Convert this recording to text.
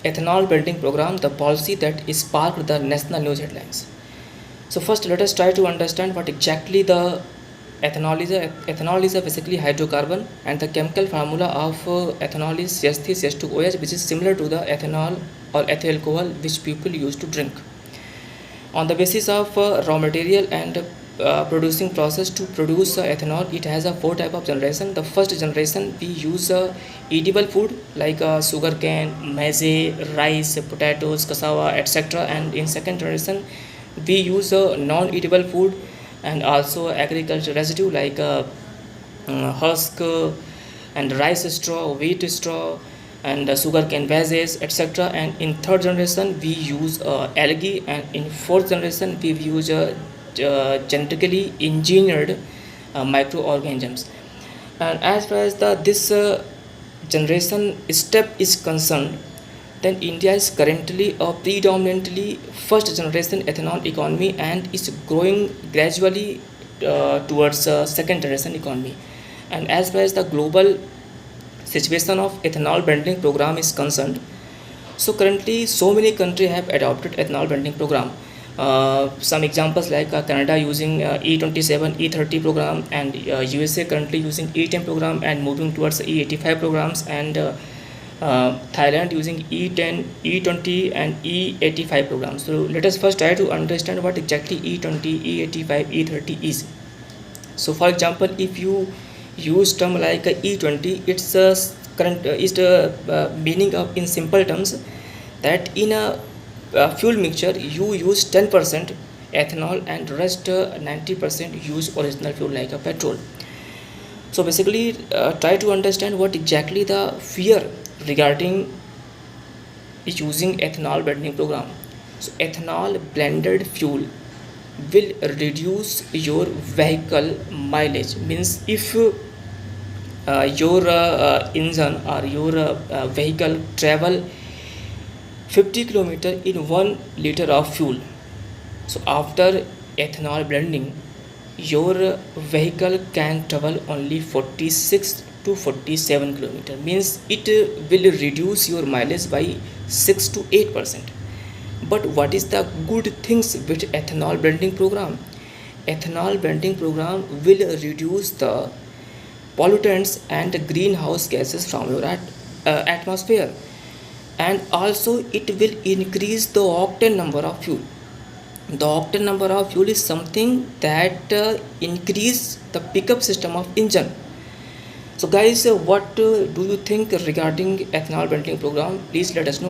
ethanol blending program, the policy that sparked the national news headlines. So first, let us try to understand what exactly the ethanol is. Ethanol is basically hydrocarbon, and the chemical formula of ethanol is CH3CH2OH, which is similar to the ethanol or ethyl alcohol which people used to drink. On the basis of raw material and producing process to produce ethanol, it has a four type of generation. The first generation, we use edible food like sugar cane, maize, rice, potatoes, cassava, etc. And in second generation, we use non-edible food and also agriculture residue like husk and rice straw, wheat straw, and sugar cane bases, etc. And in third generation, we use algae, and in fourth generation, we use genetically engineered microorganisms. And as far as this generation step is concerned, then India is currently a predominantly first generation ethanol economy and is growing gradually towards second generation economy. And as far as the global situation of ethanol blending program is concerned, so currently so many countries have adopted ethanol blending program. Some examples like Canada using E27, E30 program, and USA currently using E10 program and moving towards E85 programs, and Thailand using E10, E20 and E85 programs. So let us first try to understand what exactly E20, E85, E30 is. So for example, if you use term like E20, its current is the meaning of, in simple terms, that in a fuel mixture you use 10% ethanol and rest 90% use original fuel like a petrol. So basically try to understand what exactly the fear regarding using ethanol blending program. So ethanol blended fuel will reduce your vehicle mileage, means if your engine or your vehicle travel 50 km in 1 liter of fuel, so after ethanol blending your vehicle can travel only 46 to 47 km, means it will reduce your mileage by 6 to 8%. But what is the good things with ethanol blending program? Ethanol blending program will reduce the pollutants and greenhouse gases from your atmosphere, and also it will increase the octane number of fuel. The octane number of fuel is something that increase the pickup system of engine. So guys, what do you think regarding ethanol blending program? Please let us know.